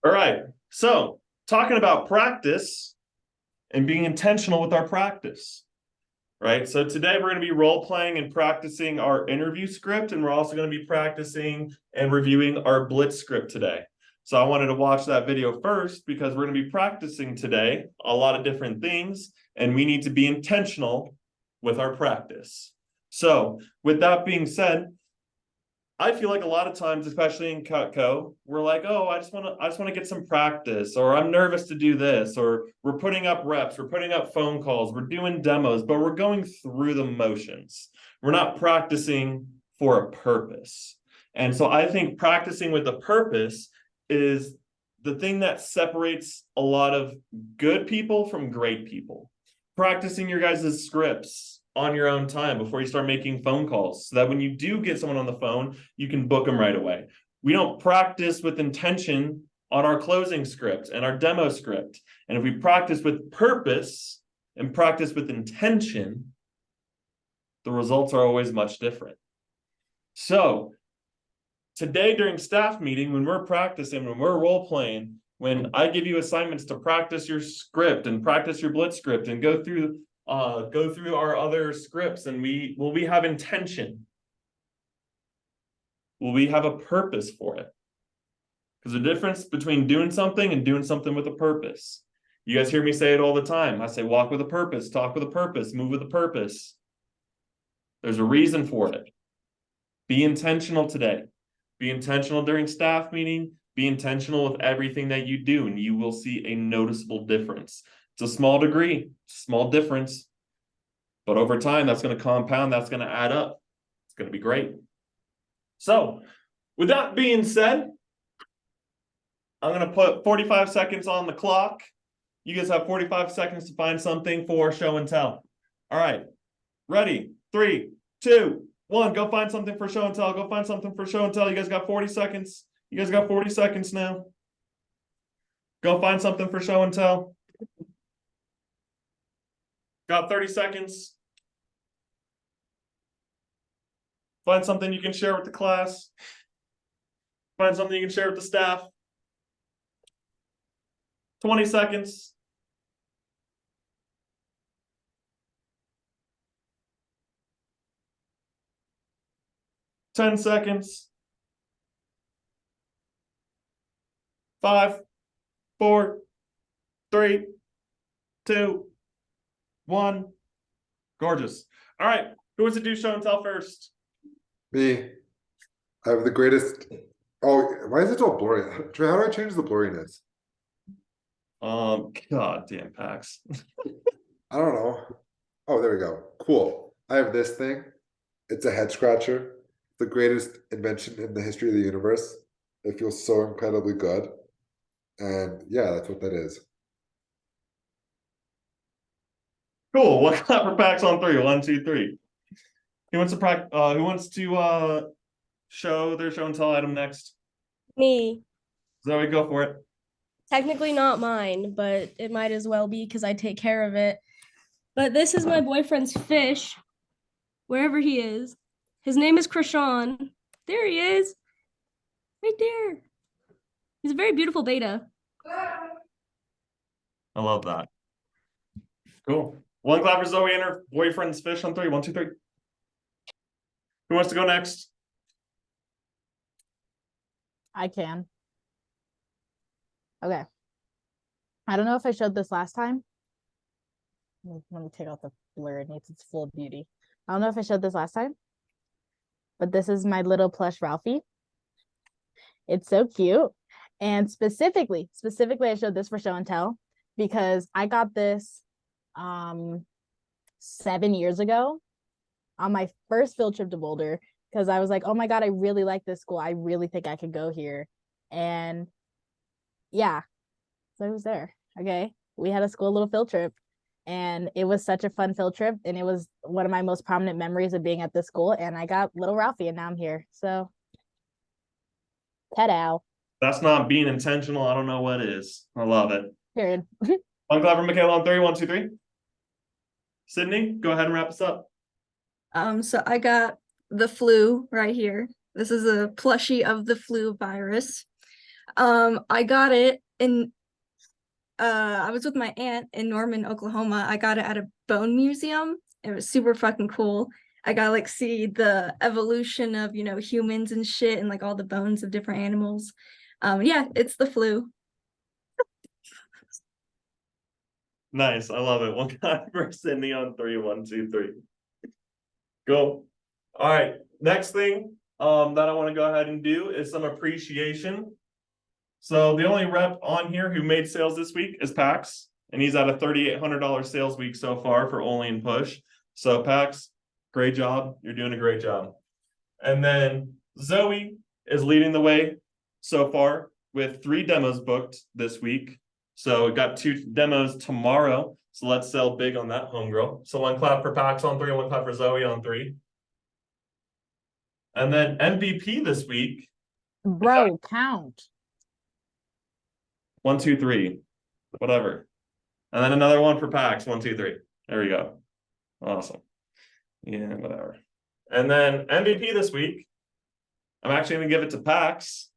All right. So, talking about practice and being intentional with our practice, right? So, today we're going to be role playing and practicing our interview script, and we're also going to be practicing and reviewing our blitz script today. So, I wanted to watch that video first because we're going to be practicing today a lot of different things, and we need to be intentional with our practice. So, with that being said, I feel like a lot of times, especially in Cutco, we're like, oh, I just want to get some practice, or I'm nervous to do this, or we're putting up reps, we're putting up phone calls, we're doing demos, but we're going through the motions. We're not practicing for a purpose. And so I think practicing with a purpose is the thing that separates a lot of good people from great people. Practicing your guys' scripts on your own time before you start making phone calls so that when you do get someone on the phone, you can book them right away. We don't practice with intention on our closing script and our demo script. And if we practice with purpose and practice with intention, the results are always much different. So today during staff meeting, when we're practicing, when we're role playing, when I give you assignments to practice your script and practice your blitz script and go through our other scripts, and will we have intention? Will we have a purpose for it? Because the difference between doing something and doing something with a purpose. You guys hear me say it all the time. I say walk with a purpose, talk with a purpose, move with a purpose. There's a reason for it. Be intentional today. Be intentional during staff meeting. Be intentional with everything that you do, and you will see a noticeable difference. It's a small degree, small difference, but over time, that's going to compound, that's going to add up. It's going to be great. So, with that being said, I'm going to put 45 seconds on the clock. You guys have 45 seconds to find something for show and tell. All right, ready? 3, 2, 1. Go find something for show and tell. Go find something for show and tell. You guys got 40 seconds. You guys got 40 seconds now. Go find something for show and tell. Got 30 seconds. Find something you can share with the class. Find something you can share with the staff. 20 seconds. Ten seconds. 5, 4, 3, 2, 1. Gorgeous. All right. Who wants to do show and tell first? Me. I have the greatest. Oh, why is it all blurry? Trey, how do I change the blurriness? God damn Pax. I don't know. Oh, there we go. Cool. I have this thing. It's a head scratcher. The greatest invention in the history of the universe. It feels so incredibly good. And yeah, that's what that is. Cool. One clap for Pax on 3. 1, 2, 3. Who wants to show their show and tell item next? Me. Zoe, go for it. Technically not mine, but it might as well be because I take care of it. But this is my boyfriend's fish, wherever he is. His name is Krishan. There he is. Right there. He's a very beautiful beta. I love that. Cool. One clap for Zoe and her boyfriend's fish on 3. 1, 2, 3. Who wants to go next? I can. Okay. I don't know if I showed this last time. Let me take out the blur. It needs its full beauty. I don't know if I showed this last time, but this is my little plush Ralphie. It's so cute. And specifically, I showed this for show and tell because I got this 7 years ago on my first field trip to Boulder because I was like, oh my God, I really like this school. I really think I could go here. And yeah, so I was there. Okay. We had a school little field trip and it was such a fun field trip. And it was one of my most prominent memories of being at this school. And I got little Ralphie and now I'm here. So ta-da. That's not being intentional. I don't know what is. I love it. Period. One clap for Michaela on 3. 1, 2, 3. Sydney, go ahead and wrap us up. So I got the flu right here. This is a plushie of the flu virus. I got it in I was with my aunt in Norman, Oklahoma. I got it at a bone museum. It was super fucking cool. I got to like see the evolution of, humans and shit and like all the bones of different animals. Yeah, it's the flu. Nice, I love it. One guy for Sydney on 3, 1, 2, 3. Cool. All right, next thing that I want to go ahead and do is some appreciation. So the only rep on here who made sales this week is Pax, and he's at a $3,800 sales week so far for Only and Push. So Pax, great job. You're doing a great job. And then Zoe is leading the way so far with 3 demos booked this week. So we got 2 demos tomorrow. So let's sell big on that, homegirl. So 1 clap for Pax on 3, 1 clap for Zoe on 3. And then MVP this week, Bro, count. 1, 2, 3, whatever. And then another one for Pax, 1, 2, 3. There we go. Awesome. Yeah, whatever. And then MVP this week, I'm actually gonna give it to Pax.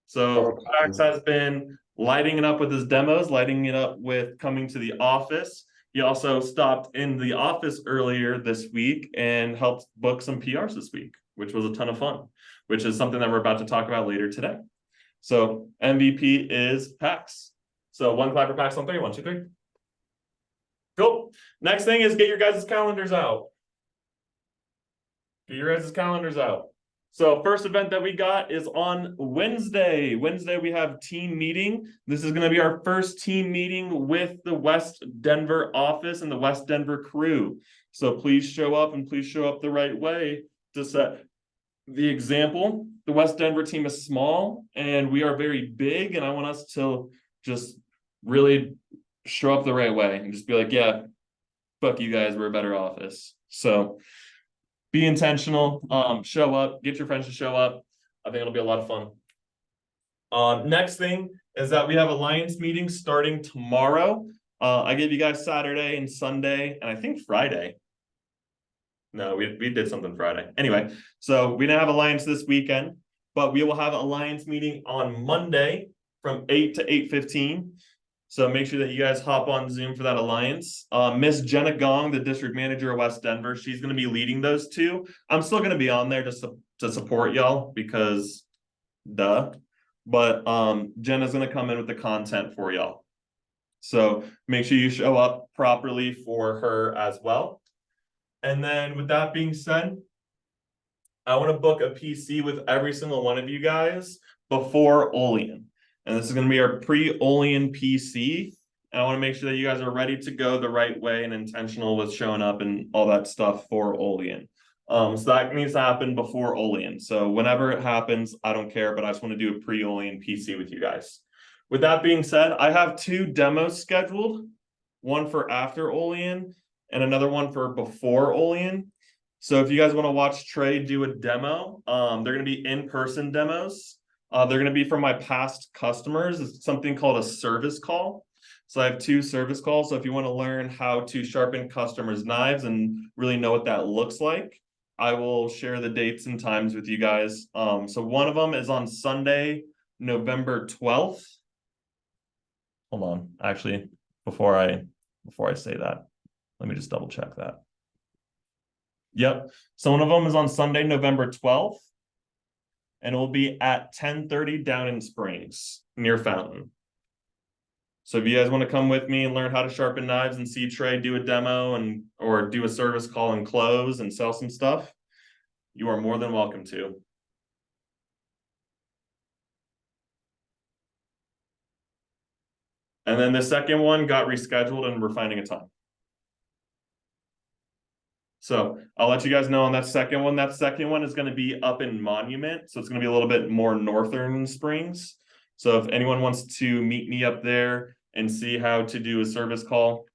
So Pax has been lighting it up with his demos, lighting it up with coming to the office. He also stopped in the office earlier this week and helped book some PRs this week, which was a ton of fun, which is something that we're about to talk about later today. So MVP is Pax. So 1 clap for Pax on 3, 1, 2, 3. Cool. Next thing is get your guys' calendars out. Get your guys' calendars out. So first event that we got is on Wednesday. Wednesday, we have team meeting. This is going to be our first team meeting with the West Denver office and the West Denver crew. So please show up and please show up the right way to set the example. The West Denver team is small and we are very big, and I want us to just really show up the right way and just be like, yeah, fuck you guys, we're a better office. So be intentional, show up, get your friends to show up. I think it'll be a lot of fun. Next thing is that we have Alliance meetings starting tomorrow. I gave you guys Saturday and Sunday, and I think Friday. No, we did something Friday. Anyway, so we didn't have Alliance this weekend, but we will have Alliance meeting on Monday from 8 to 8:15. So make sure that you guys hop on Zoom for that Alliance. Miss Jenna Gong, the district manager of West Denver, she's going to be leading those 2. I'm still going to be on there just to support y'all because duh. But Jenna's going to come in with the content for y'all. So make sure you show up properly for her as well. And then with that being said, I want to book a PC with every single one of you guys before Olean. And this is going to be our pre-Olean PC. And I want to make sure that you guys are ready to go the right way and intentional with showing up and all that stuff for Olean. So that needs to happen before Olean. So whenever it happens, I don't care, but I just want to do a pre-Olean PC with you guys. With that being said, I have 2 demos scheduled, one for after Olean and another one for before Olean. So if you guys want to watch Trey do a demo, they're going to be in-person demos. They're going to be from my past customers. It's something called a service call. So I have 2 service calls. So if you want to learn how to sharpen customers' knives and really know what that looks like, I will share the dates and times with you guys. So one of them is on Sunday, November 12th. Hold on. Actually, before I say that, let me just double check that. Yep. So one of them is on Sunday, November 12th. And it will be at 10:30 down in Springs near Fountain. So if you guys want to come with me and learn how to sharpen knives and see Trey do a demo or do a service call and close and sell some stuff, you are more than welcome to. And then the second one got rescheduled and we're finding a time. So I'll let you guys know on that second one. That second one is going to be up in Monument. So it's going to be a little bit more northern Springs. So if anyone wants to meet me up there and see how to do a service call,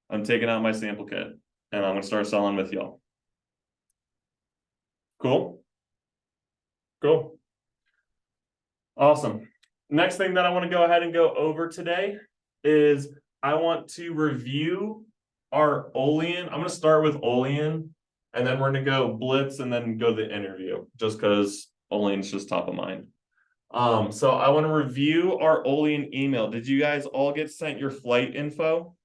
I'm taking out my sample kit and I'm going to start selling with y'all. Cool. Cool. Awesome. Next thing that I want to go ahead and go over today is I want to review our Olean. I'm going to start with Olean and then we're going to go Blitz and then go to the interview just because Olean's just top of mind. So I want to review our Olean email. Did you guys all get sent your flight info?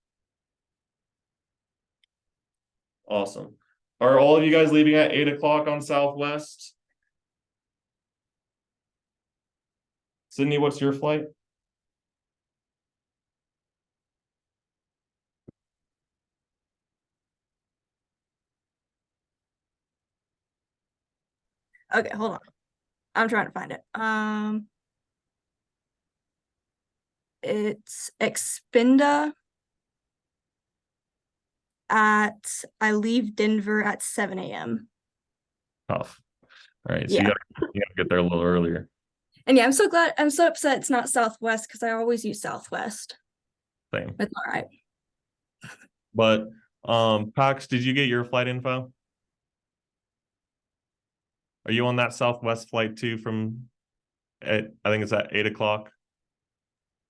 Awesome. Are all of you guys leaving at 8 o'clock on Southwest? Sydney, what's your flight? Okay, hold on. I'm trying to find it. It's Expenda I leave Denver at 7 a.m. Tough. All right, so Yeah. you gotta get there a little earlier. And yeah, I'm so upset it's not Southwest because I always use Southwest. Same. It's all right. But Pax, did you get your flight info? Are you on that Southwest flight too from I think it's at 8 o'clock?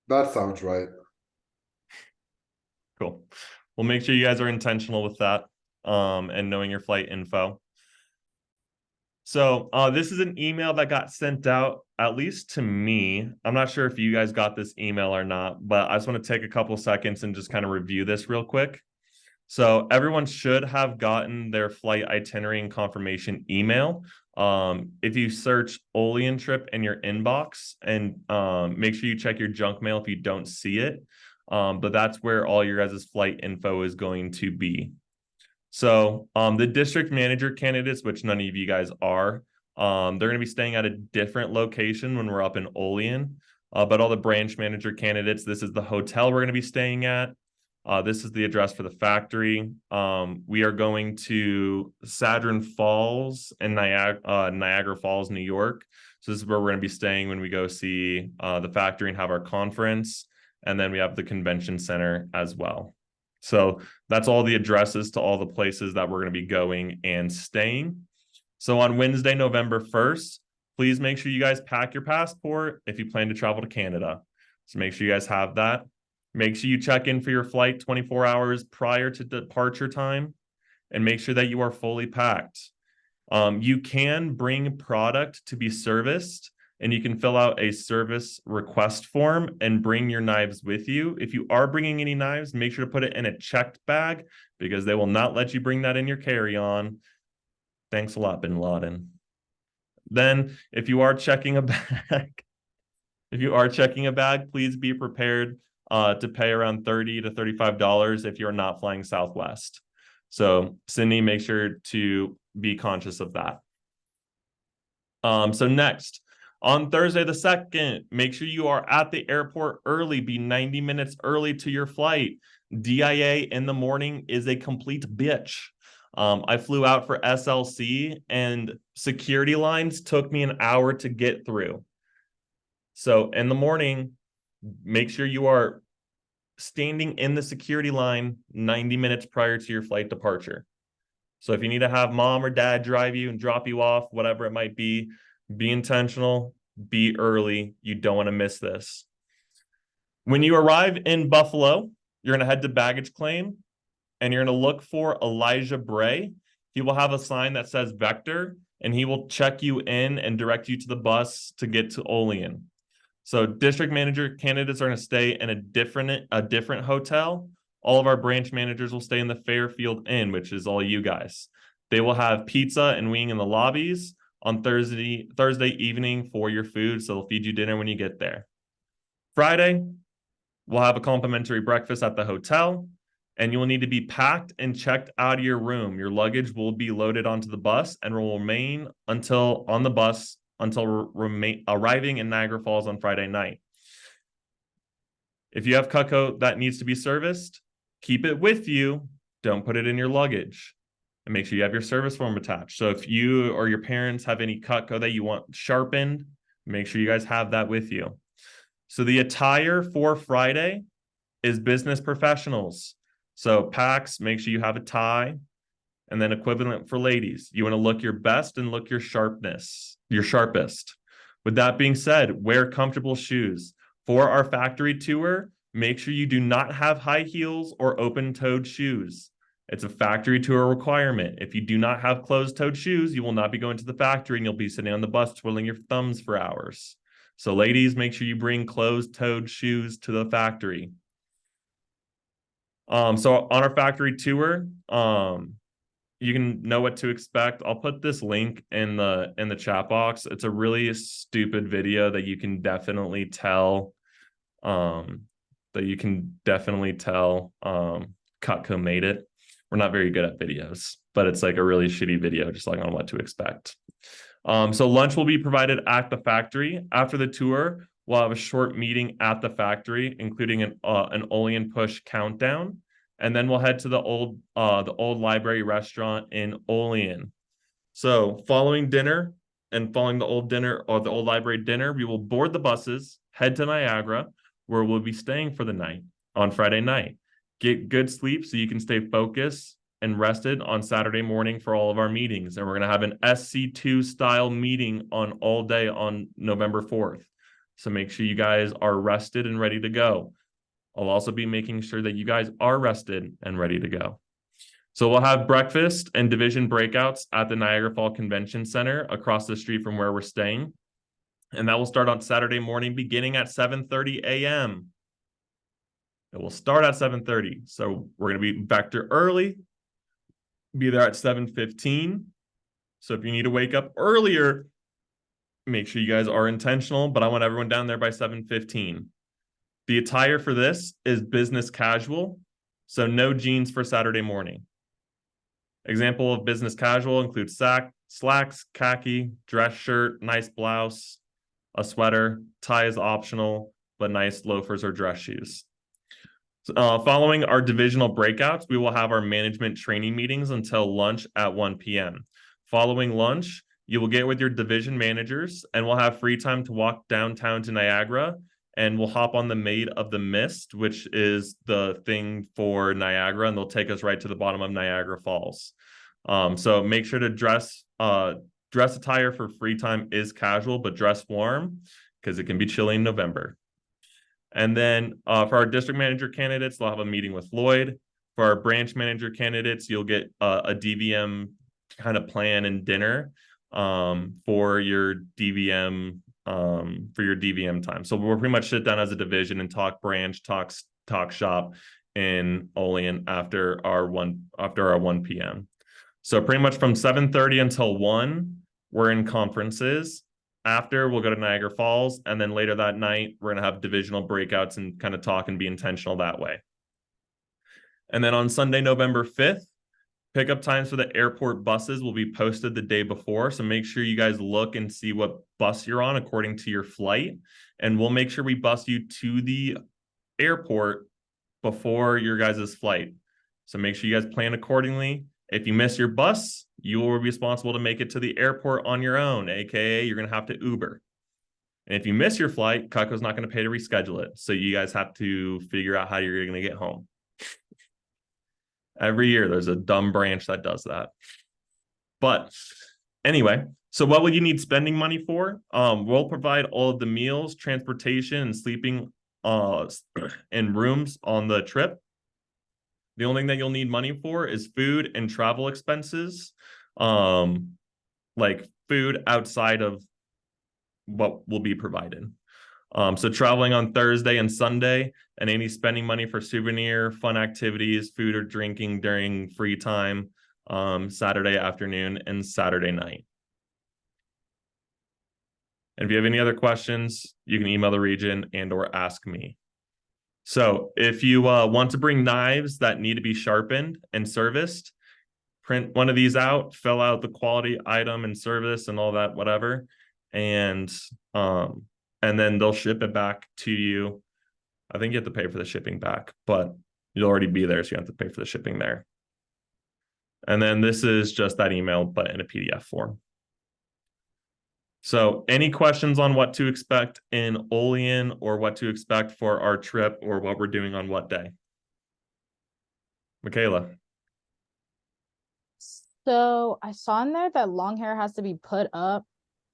That sounds right. Cool. Well, make sure you guys are intentional with that and knowing your flight info. So this is an email that got sent out, at least to me. I'm not sure if you guys got this email or not, but I just want to take a couple seconds and just kind of review this real quick. So everyone should have gotten their flight itinerary and confirmation email. If you search Olean trip in your inbox and make sure you check your junk mail if you don't see it. But that's where all your guys' flight info is going to be. So the district manager candidates, which none of you guys are, they're going to be staying at a different location when we're up in Olean. But all the branch manager candidates, this is the hotel we're going to be staying at. This is the address for the factory. We are going to Sadron Falls and Niagara Falls, New York. So this is where we're going to be staying when we go see the factory and have our conference. And then we have the convention center as well. So that's all the addresses to all the places that we're going to be going and staying. So on Wednesday, November 1st, please make sure you guys pack your passport if you plan to travel to Canada. So make sure you guys have that. Make sure you check in for your flight 24 hours prior to departure time and make sure that you are fully packed. You can bring product to be serviced and you can fill out a service request form and bring your knives with you. If you are bringing any knives, make sure to put it in a checked bag because they will not let you bring that in your carry-on. Thanks a lot, Bin Laden. Then if you are checking a bag, please be prepared to pay around $30 to $35 if you're not flying Southwest. So Sydney, make sure to be conscious of that. So next, on Thursday the 2nd, make sure you are at the airport early. Be 90 minutes early to your flight. DIA in the morning is a complete bitch. I flew out for SLC and security lines took me an hour to get through. So in the morning, make sure you are standing in the security line 90 minutes prior to your flight departure. So if you need to have mom or dad drive you and drop you off, whatever it might be intentional, be early. You don't want to miss this. When you arrive in Buffalo, you're going to head to baggage claim and you're going to look for Elijah Bray. He will have a sign that says Vector and he will check you in and direct you to the bus to get to Olean. So district manager candidates are going to stay in a different hotel. All of our branch managers will stay in the Fairfield Inn, which is all you guys. They will have pizza and wing in the lobbies on Thursday evening for your food. So they'll feed you dinner when you get there. Friday, we'll have a complimentary breakfast at the hotel and you will need to be packed and checked out of your room. Your luggage will be loaded onto the bus and will remain on the bus until arriving in Niagara Falls on Friday night. If you have Cutco that needs to be serviced, keep it with you. Don't put it in your luggage. And make sure you have your service form attached. So if you or your parents have any Cutco that you want sharpened, make sure you guys have that with you. So the attire for Friday is business professionals. So Pax, make sure you have a tie. And then equivalent for ladies. You want to look your best and look your sharpest. With that being said, wear comfortable shoes. For our factory tour, make sure you do not have high heels or open-toed shoes. It's a factory tour requirement. If you do not have closed-toed shoes, you will not be going to the factory and you'll be sitting on the bus twiddling your thumbs for hours. So ladies, make sure you bring closed-toed shoes to the factory. So on our factory tour, you can know what to expect. I'll put this link in the chat box. It's a really stupid video that you can definitely tell Cutco made it. We're not very good at videos, but it's like a really shitty video just like on what to expect. So lunch will be provided at the factory. After the tour, we'll have a short meeting at the factory, including an Olean push countdown. And then we'll head to the old library restaurant in Olean. So following dinner and following the old library dinner, we will board the buses, head to Niagara, where we'll be staying for the night on Friday night. Get good sleep so you can stay focused and rested on Saturday morning for all of our meetings. And we're going to have an SC2 style meeting on all day on November 4th. So make sure you guys are rested and ready to go. I'll also be making sure that you guys are rested and ready to go. So we'll have breakfast and division breakouts at the Niagara Falls Convention Center across the street from where we're staying. And that will start on Saturday morning beginning at 7:30 a.m. It will start at 7:30. So we're going to be back there early, be there at 7:15. So if you need to wake up earlier, make sure you guys are intentional, but I want everyone down there by 7:15. The attire for this is business casual, so no jeans for Saturday morning. Example of business casual includes slacks, khaki, dress shirt, nice blouse, a sweater, tie is optional, but nice loafers or dress shoes. Following our divisional breakouts, we will have our management training meetings until lunch at 1 p.m. Following lunch, you will get with your division managers and we'll have free time to walk downtown to Niagara, and we'll hop on the Maid of the Mist, which is the thing for Niagara, and they'll take us right to the bottom of Niagara Falls. So make sure to dress attire for free time is casual, but dress warm because it can be chilly in November. And then for our district manager candidates, they'll have a meeting with Lloyd. For our branch manager candidates, you'll get a DVM kind of plan and dinner for your DVM time. So we'll pretty much sit down as a division and talk branch, talk shop in Olean after our 1 p.m. So pretty much from 7:30 until 1, we're in conferences. After, we'll go to Niagara Falls, and then later that night, we're going to have divisional breakouts and kind of talk and be intentional that way. And then on Sunday, November 5th, pickup times for the airport buses will be posted the day before. So make sure you guys look and see what bus you're on according to your flight. And we'll make sure we bus you to the airport before your guys' flight. So make sure you guys plan accordingly. If you miss your bus, you will be responsible to make it to the airport on your own, aka you're going to have to Uber. And if you miss your flight, Cutco's not going to pay to reschedule it. So you guys have to figure out how you're going to get home. Every year, there's a dumb branch that does that. But anyway, so what will you need spending money for? We'll provide all of the meals, transportation, and sleeping in rooms on the trip. The only thing that you'll need money for is food and travel expenses, like food outside of what will be provided. So traveling on Thursday and Sunday, and any spending money for souvenir, fun activities, food or drinking during free time, Saturday afternoon and Saturday night. And if you have any other questions, you can email the region and or ask me. So if you want to bring knives that need to be sharpened and serviced, print one of these out, fill out the quality, item, and service and all that, whatever. And then they'll ship it back to you. I think you have to pay for the shipping back, but you'll already be there, so you have to pay for the shipping there. And then this is just that email, but in a PDF form. So any questions on what to expect in Olean or what to expect for our trip or what we're doing on what day? Michaela. So I saw in there that long hair has to be put up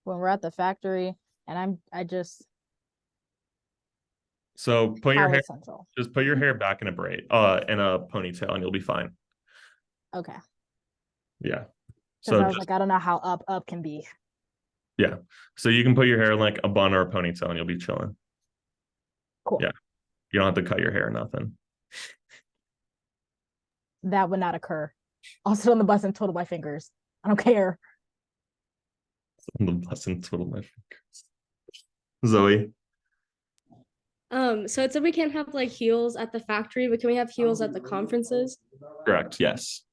when we're at the factory, and So put your how hair, essential. just put your hair back in a braid, in a ponytail, and you'll be fine. Okay. Yeah. Because So I was like, I don't know how up can be. Yeah. So you can put your hair in like a bun or a ponytail and you'll be chilling. Cool. Yeah. You don't have to cut your hair or nothing. That would not occur. I'll sit on the bus and twiddle my fingers. I don't care. The bus and twiddle my fingers. Zoe. So it said we can't have like heels at the factory, but can we have heels at the conferences? Correct. Yes.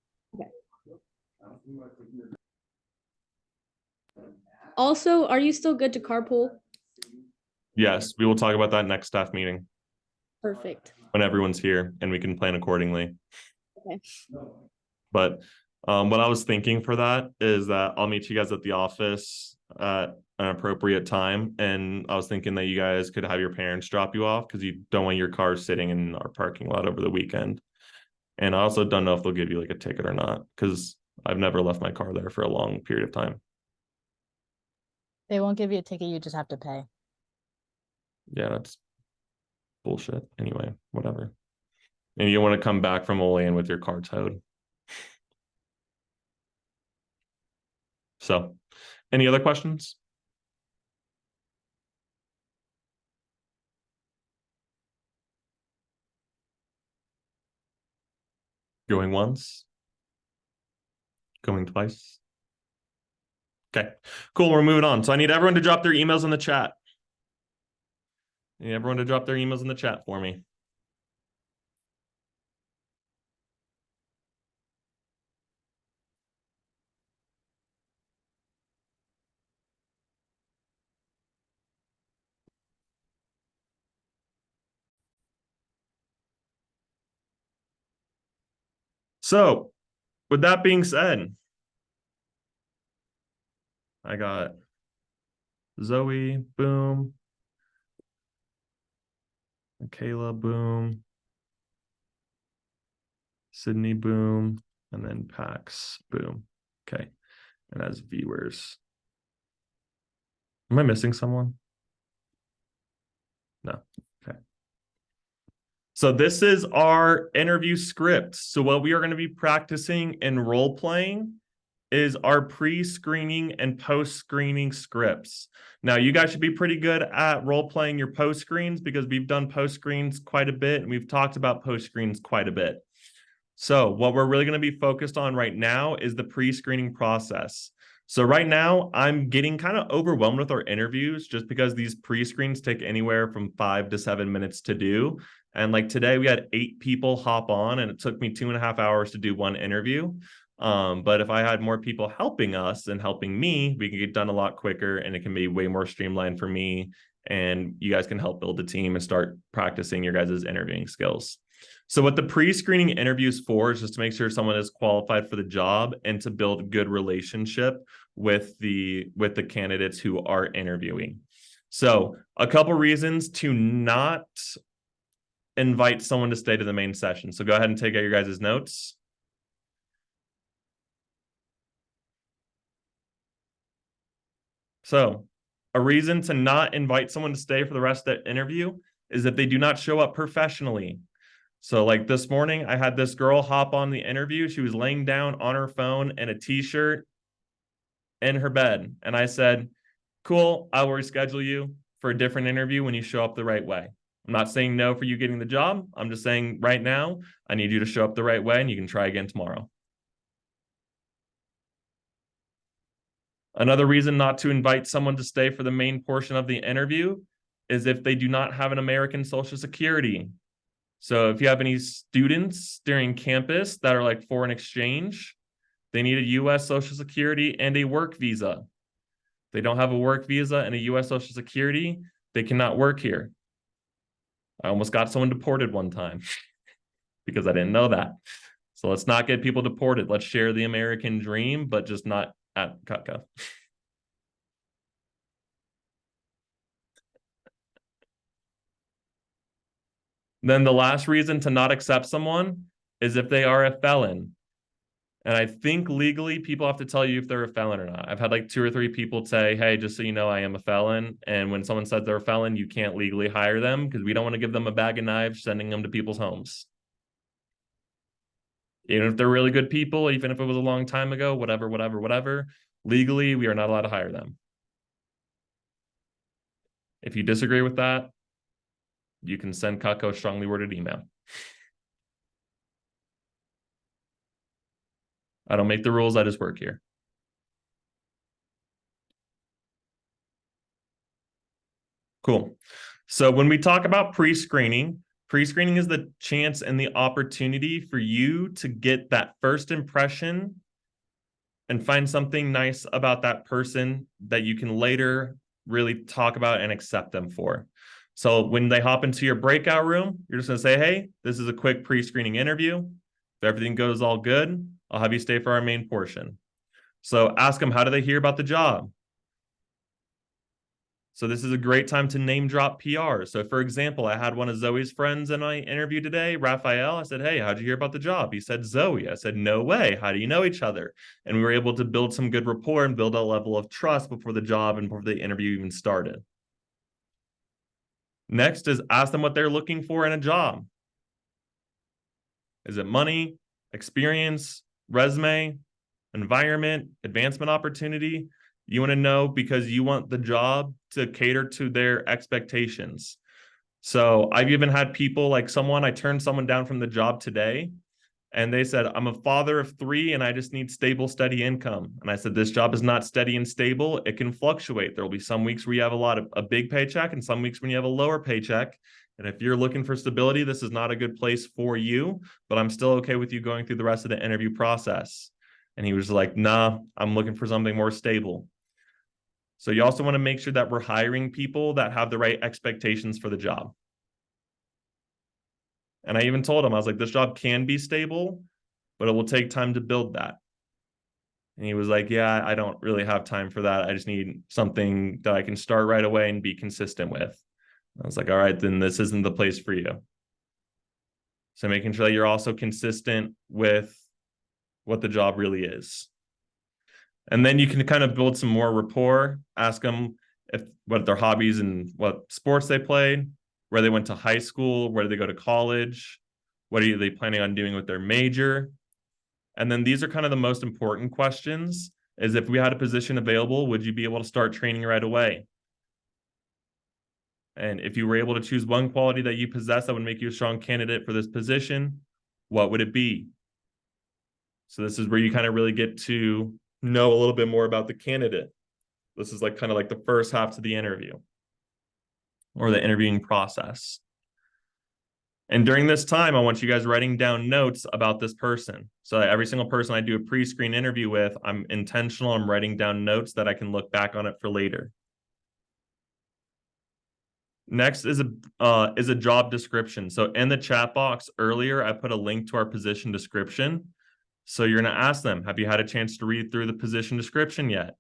Also, are you still good to carpool? Yes. We will talk about that next staff meeting Perfect. when everyone's here and we can plan accordingly. Okay. But what I was thinking for that is that I'll meet you guys at the office at an appropriate time. And I was thinking that you guys could have your parents drop you off because you don't want your car sitting in our parking lot over the weekend. And I also don't know if they'll give you like a ticket or not because I've never left my car there for a long period of time. They won't give you a ticket, you just have to pay. Yeah, that's bullshit. Anyway, whatever. And you want to come back from Olean with your car towed. So, any other questions? Going once? Going twice? Okay, cool. We're moving on. So I need everyone to drop their emails in the chat. I need everyone to drop their emails in the chat for me. So, with that being said, I got Zoe, boom. Michaela, boom. Sydney, boom. And then Pax, boom. Okay. And as viewers. Am I missing someone? No. Okay. So this is our interview script. So what we are going to be practicing and role playing is our pre-screening and post-screening scripts. Now, you guys should be pretty good at role-playing your post-screens because we've done post-screens quite a bit, and we've talked about post-screens quite a bit. So what we're really going to be focused on right now is the pre-screening process. So right now, I'm getting kind of overwhelmed with our interviews just because these pre-screens take anywhere from 5 to 7 minutes to do. And like today, we had 8 people hop on, and it took me 2.5 hours to do one interview. But if I had more people helping us and helping me, we can get done a lot quicker and it can be way more streamlined for me. And you guys can help build a team and start practicing your guys' interviewing skills. So what the pre-screening interview is for is just to make sure someone is qualified for the job and to build a good relationship with the candidates who are interviewing. So a couple reasons to not invite someone to stay to the main session. So go ahead and take out your guys' notes. So a reason to not invite someone to stay for the rest of the interview is that they do not show up professionally. So like this morning, I had this girl hop on the interview. She was laying down on her phone and a t-shirt in her bed. And I said, cool, I will reschedule you for a different interview when you show up the right way. I'm not saying no for you getting the job. I'm just saying right now, I need you to show up the right way and you can try again tomorrow. Another reason not to invite someone to stay for the main portion of the interview is if they do not have an American Social Security. So if you have any students during campus that are like foreign exchange, they need a US Social Security and a work visa. If they don't have a work visa and a US Social Security, they cannot work here. I almost got someone deported one time because I didn't know that. So let's not get people deported. Let's share the American dream, but just not at Cutco. Then the last reason to not accept someone is if they are a felon. And I think legally people have to tell you if they're a felon or not. I've had like 2 or 3 people say, hey, just so you know, I am a felon. And when someone says they're a felon, you can't legally hire them because we don't want to give them a bag of knives sending them to people's homes. Even if they're really good people, even if it was a long time ago, whatever, legally, we are not allowed to hire them. If you disagree with that, you can send Kako a strongly worded email. I don't make the rules, I just work here. Cool. So when we talk about pre-screening is the chance and the opportunity for you to get that first impression and find something nice about that person that you can later really talk about and accept them for. So when they hop into your breakout room, you're just going to say, hey, this is a quick pre-screening interview. If everything goes all good, I'll have you stay for our main portion. So ask them, how do they hear about the job? So this is a great time to name drop PR. So for example, I had one of Zoe's friends in my interview today, Raphael. I said, hey, how'd you hear about the job? He said, Zoe. I said, no way. How do you know each other? And we were able to build some good rapport and build a level of trust before the job and before the interview even started. Next is ask them what they're looking for in a job. Is it money, experience, resume, environment, advancement opportunity? You want to know because you want the job to cater to their expectations. So I've even had people like I turned someone down from the job today, and they said, I'm a father of 3 and I just need stable, steady income. And I said, this job is not steady and stable. It can fluctuate. There will be some weeks where you have a big paycheck and some weeks when you have a lower paycheck. And if you're looking for stability, this is not a good place for you, but I'm still okay with you going through the rest of the interview process. And he was like, nah, I'm looking for something more stable. So you also want to make sure that we're hiring people that have the right expectations for the job. And I even told him, I was like, this job can be stable, but it will take time to build that. And he was like, yeah, I don't really have time for that. I just need something that I can start right away and be consistent with. I was like, all right, then this isn't the place for you. So making sure that you're also consistent with what the job really is. And then you can kind of build some more rapport, ask them what their hobbies and what sports they played, where they went to high school, where did they go to college, what are they planning on doing with their major? And then these are kind of the most important questions, is if we had a position available, would you be able to start training right away? And if you were able to choose one quality that you possess that would make you a strong candidate for this position, what would it be? So this is where you kind of really get to know a little bit more about the candidate. This is kind of like the first half to the interview or the interviewing process. And during this time, I want you guys writing down notes about this person. So every single person I do a pre-screen interview with, I'm intentional. I'm writing down notes that I can look back on it for later. Next is a job description. So in the chat box earlier, I put a link to our position description. So you're going to ask them, have you had a chance to read through the position description yet?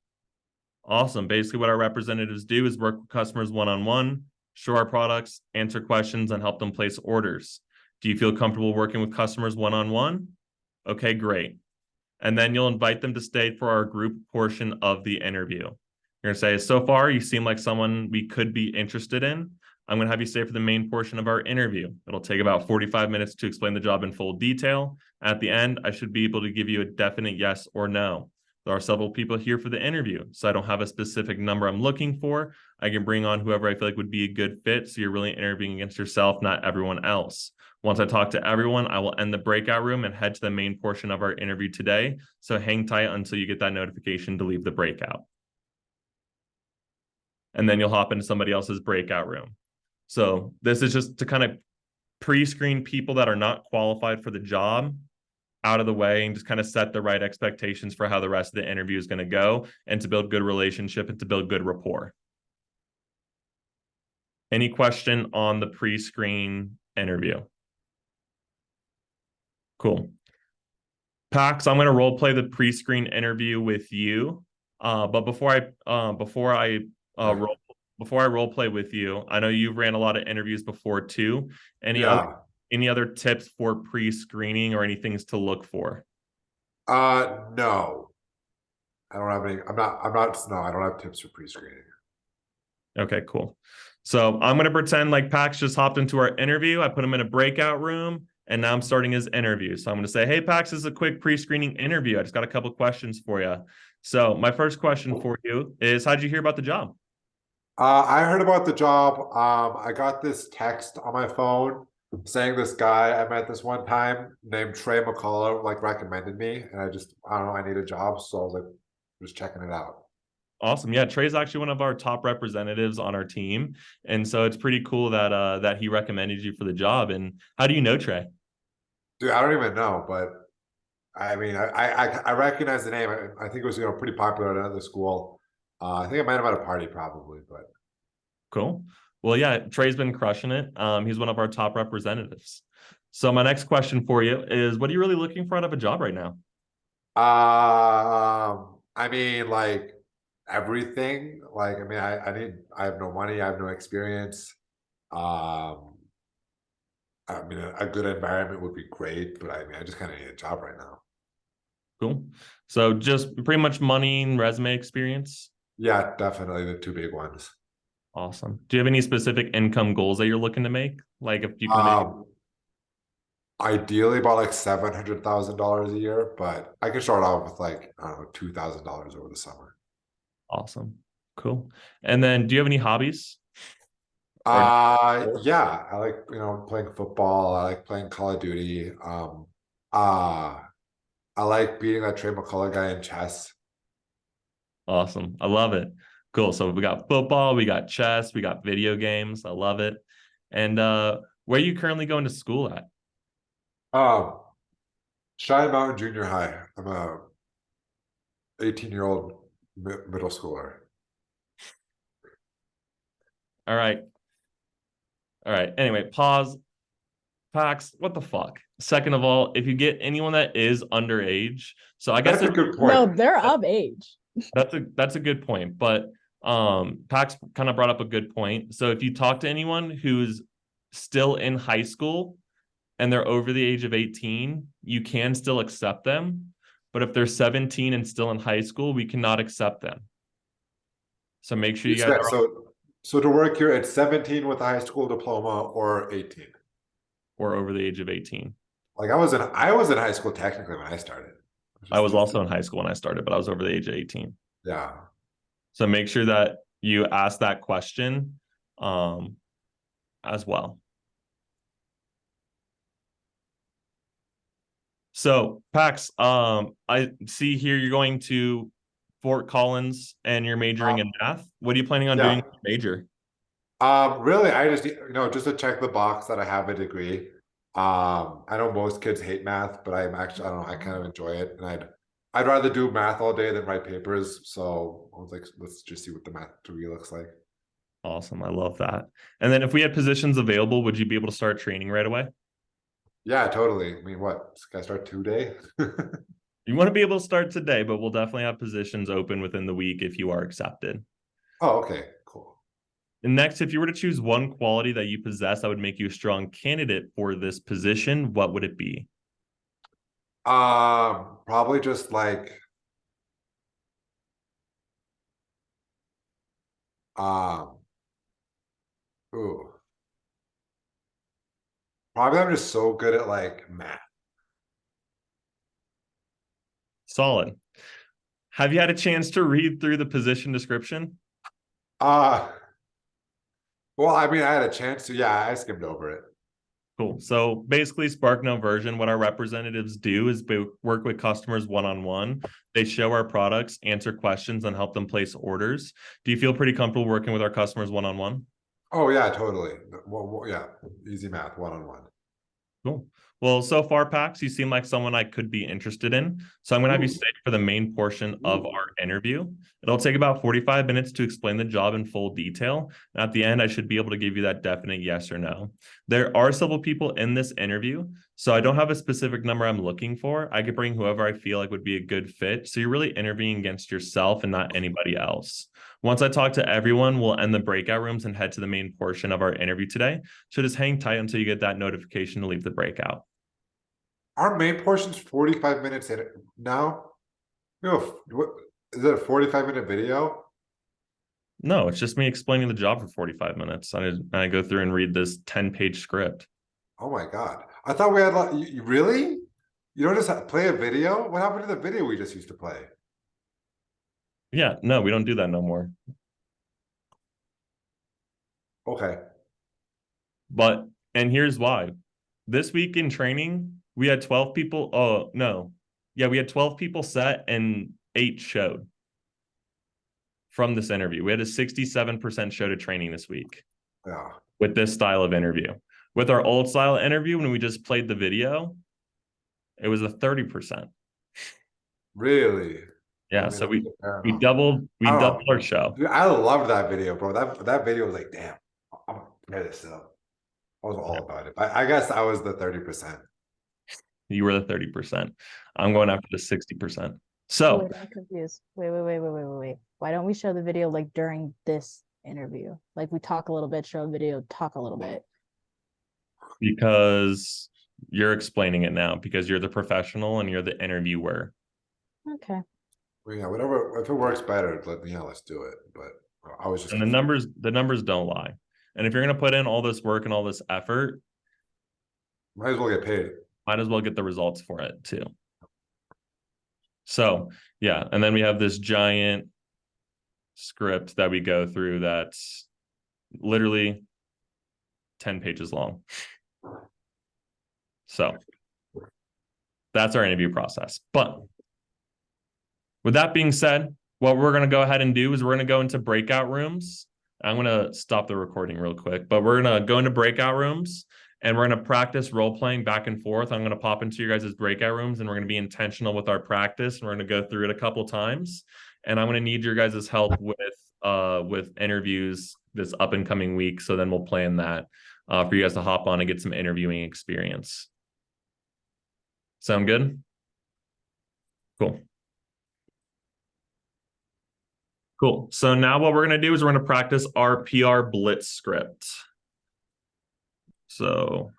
Awesome. Basically, what our representatives do is work with customers one-on-one, show our products, answer questions, and help them place orders. Do you feel comfortable working with customers one-on-one? Okay, great. And then you'll invite them to stay for our group portion of the interview. You're going to say, so far, you seem like someone we could be interested in. I'm going to have you stay for the main portion of our interview. It'll take about 45 minutes to explain the job in full detail. At the end, I should be able to give you a definite yes or no. There are several people here for the interview, so I don't have a specific number I'm looking for. I can bring on whoever I feel like would be a good fit, so you're really interviewing against yourself, not everyone else. Once I talk to everyone, I will end the breakout room and head to the main portion of our interview today. So hang tight until you get that notification to leave the breakout. And then you'll hop into somebody else's breakout room. So this is just to kind of pre-screen people that are not qualified for the job out of the way and just kind of set the right expectations for how the rest of the interview is going to go and to build good relationship and to build good rapport. Any question on the pre-screen interview? Cool. Pax, I'm going to role play the pre-screen interview with you. But before I role play with you, I know you've ran a lot of interviews before too. Any other tips for pre-screening or any things to look for? No. I don't have any. I don't have tips for pre-screening. Okay, cool. So I'm going to pretend like Pax just hopped into our interview. I put him in a breakout room and now I'm starting his interview. So I'm going to say, hey, Pax, this is a quick pre-screening interview. I just got a couple questions for you. So my first question for you is, how'd you hear about the job? I heard about the job. I got this text on my phone saying this guy I met this one time named Trey McCullough like recommended me, and I don't know, I need a job, so I was like, just checking it out. Awesome. Yeah, Trey's actually one of our top representatives on our team. And so it's pretty cool that that he recommended you for the job. And how do you know Trey? Dude, I don't even know, but I mean, I recognize the name. I think it was pretty popular at another school. I think I might have at a party probably, but Cool. Well, yeah, Trey's been crushing it. He's one of our top representatives. So my next question for you is, what are you really looking for out of a job right now? I mean, like everything. Like, I mean, I have no money, I have no experience. Um, I mean, a good environment would be great, but I mean, I just kind of need a job right now. Cool. So just pretty much money and resume experience. Yeah, definitely the two big ones. Awesome. Do you have any specific income goals that you're looking to make? Like if you can make Ideally about like $700,000 a year, but I can start off with like, I don't know, $2,000 over the summer. awesome. Cool. And then do you have any hobbies? Or Yeah, I like, playing football. I like playing Call of Duty. Uh, I like beating that Trey McCullough guy in chess. awesome. I love it. Cool. So we got football, we got chess, we got video games. I love it. And where are you currently going to school at? Cheyenne Mountain Junior High. I'm a 18-year-old middle schooler. All right. All right. Anyway, pause. Pax, what the fuck? Second of all, if you get anyone that is underage, so I guess That's a good point. No, they're of age. that's a good point. But Pax kind of brought up a good point. So if you talk to anyone who's still in high school and they're over the age of 18, you can still accept them. But if they're 17 and still in high school, we cannot accept them. So make sure you guys are So to work here at 17 with a high school diploma or 18. or over the age of 18. Like I was in high school technically when I started. I was also in high school when I started, but I was over the age of 18. Yeah. So make sure that you ask that question as well. So Pax, I see here you're going to Fort Collins and you're majoring in math. What are you planning on Yeah. doing with your major? Really, I just just to check the box that I have a degree. I know most kids hate math, but I don't know, I kind of enjoy it, and I'd rather do math all day than write papers. So I was like, let's just see what the math degree looks like. Awesome. I love that. And then if we had positions available, would you be able to start training right away? Yeah, totally. I mean, what? Can I start today? You want to be able to start today, but we'll definitely have positions open within the week if you are accepted. Oh, okay, cool. And next, if you were to choose one quality that you possess that would make you a strong candidate for this position, what would it be? Probably just like ooh. Probably I'm just so good at like math. Solid. Have you had a chance to read through the position description? Well, I mean, I had a chance to, yeah, I skimmed over it. Cool. So basically, SparkNote version, what our representatives do is work with customers one-on-one. They show our products, answer questions, and help them place orders. Do you feel pretty comfortable working with our customers one-on-one? Oh yeah, totally. Well, yeah, easy math, one-on-one. Cool. Well, so far, Pax, you seem like someone I could be interested in. So I'm going to have you stay for the main portion of our interview. It'll take about 45 minutes to explain the job in full detail. And at the end, I should be able to give you that definite yes or no. There are several people in this interview, so I don't have a specific number I'm looking for. I could bring whoever I feel like would be a good fit. So you're really interviewing against yourself and not anybody else. Once I talk to everyone, we'll end the breakout rooms and head to the main portion of our interview today. So just hang tight until you get that notification to leave the breakout. Our main portion's 45 minutes in it now. What is it, a 45-minute video? No, it's just me explaining the job for 45 minutes. I go through and read this 10-page script. Oh my God. I thought we had like, really? You don't just play a video? What happened to the video we just used to play? Yeah, no, we don't do that no more. Okay. But, and here's why. This week in training, we had 12 people. Oh, no. Yeah, we had 12 people set and 8 showed from this interview. We had a 67% show to training this week Yeah. with this style of interview. With our old style interview, when we just played the video, it was a 30%. Really? Yeah, I mean, so that's fair we enough. doubled I don't doubled know. our show. Dude, I loved that video, bro. That video was like, damn, I'm gonna play this up. I was all about it. I guess I was the 30%. You were the 30%. I'm going after the 60%. Oh, So wait, I'm confused. Wait. Why don't we show the video like during this interview? Like we talk a little bit, show a video, talk a little bit. because you're explaining it now, because you're the professional and you're the interviewer. Okay. Well, yeah, whatever. If it works better, let's do it. But I was just And the numbers don't lie. And if you're going to put in all this work and all this effort, might as well get paid. might as well get the results for it too. So, yeah, and then we have this giant script that we go through that's literally 10 pages long. So, that's our interview process. But with that being said, what we're going to go ahead and do is we're going to go into breakout rooms. I'm going to stop the recording real quick, but we're going to go into breakout rooms and we're going to practice role playing back and forth. I'm going to pop into your guys' breakout rooms and we're going to be intentional with our practice. And we're going to go through it a couple times. And I'm going to need your guys' help with interviews this up and coming week. So then we'll plan that for you guys to hop on and get some interviewing experience. Sound good? Cool. Cool. So now what we're going to do is we're going to practice our PR Blitz script. So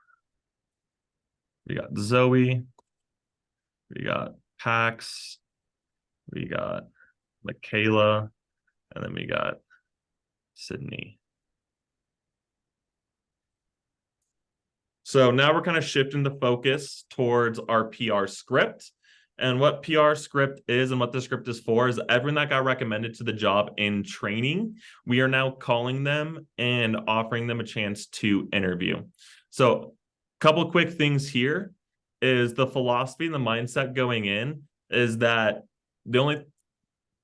we got Zoe, we got Pax, we got Michaela, and then we got Sydney. So now we're kind of shifting the focus towards our PR script. And what PR script is and what the script is for is everyone that got recommended to the job in training, we are now calling them and offering them a chance to interview. So a couple of quick things here is the philosophy and the mindset going in is that the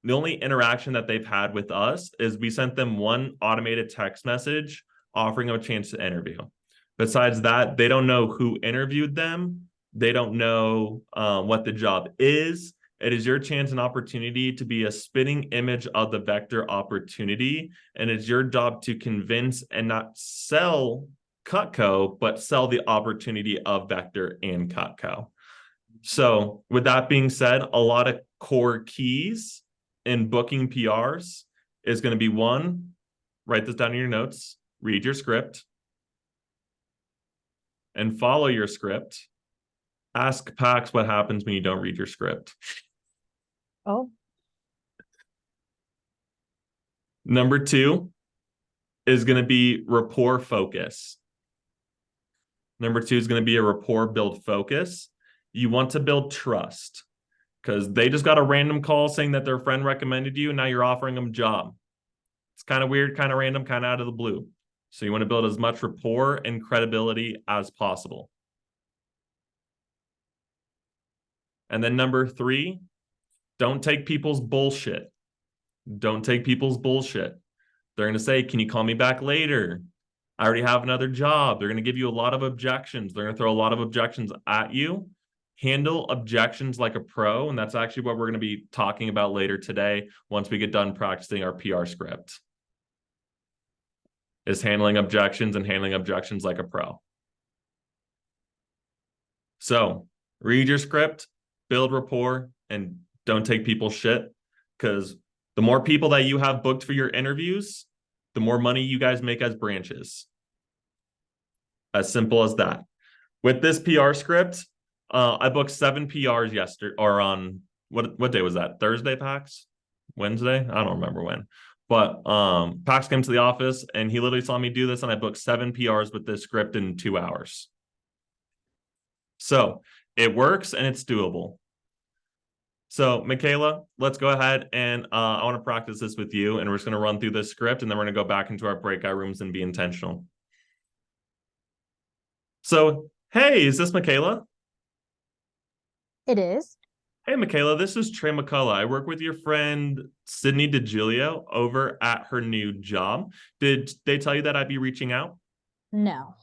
only interaction that they've had with us is we sent them one automated text message offering them a chance to interview. Besides that, they don't know who interviewed them. They don't know what the job is. It is your chance and opportunity to be a spitting image of the Vector opportunity. And it's your job to convince and not sell Cutco, but sell the opportunity of Vector and Cutco. So with that being said, a lot of core keys in booking PRs is going to be one, write this down in your notes, read your script, and follow your script. Ask Pax what happens when you don't read your script. Oh. Number 2 is going to be rapport focus. Number 2 is going to be a rapport build focus. You want to build trust because they just got a random call saying that their friend recommended you and now you're offering them a job. It's kind of weird, kind of random, kind of out of the blue. So you want to build as much rapport and credibility as possible. And then number 3, don't take people's bullshit. Don't take people's bullshit. They're going to say, can you call me back later? I already have another job. They're going to give you a lot of objections. They're going to throw a lot of objections at you. Handle objections like a pro. And that's actually what we're going to be talking about later today once we get done practicing our PR script. Is handling objections and handling objections like a pro. So read your script, build rapport, and don't take people's shit. Because the more people that you have booked for your interviews, the more money you guys make as branches. As simple as that. With this PR script, I booked 7 PRs yesterday, or on what day was that? Thursday, Pax? Wednesday? I don't remember when. But Pax came to the office and he literally saw me do this, and I booked 7 PRs with this script in 2 hours. So it works and it's doable. So, Michaela, let's go ahead and I want to practice this with you, and we're just going to run through the script, and then we're going to go back into our breakout rooms and be intentional. So, hey, is this Michaela? It is. Hey, Michaela, this is Trey McCullough. I work with your friend Sydney DeGilio over at her new job. Did they tell you that I'd be reaching out? No.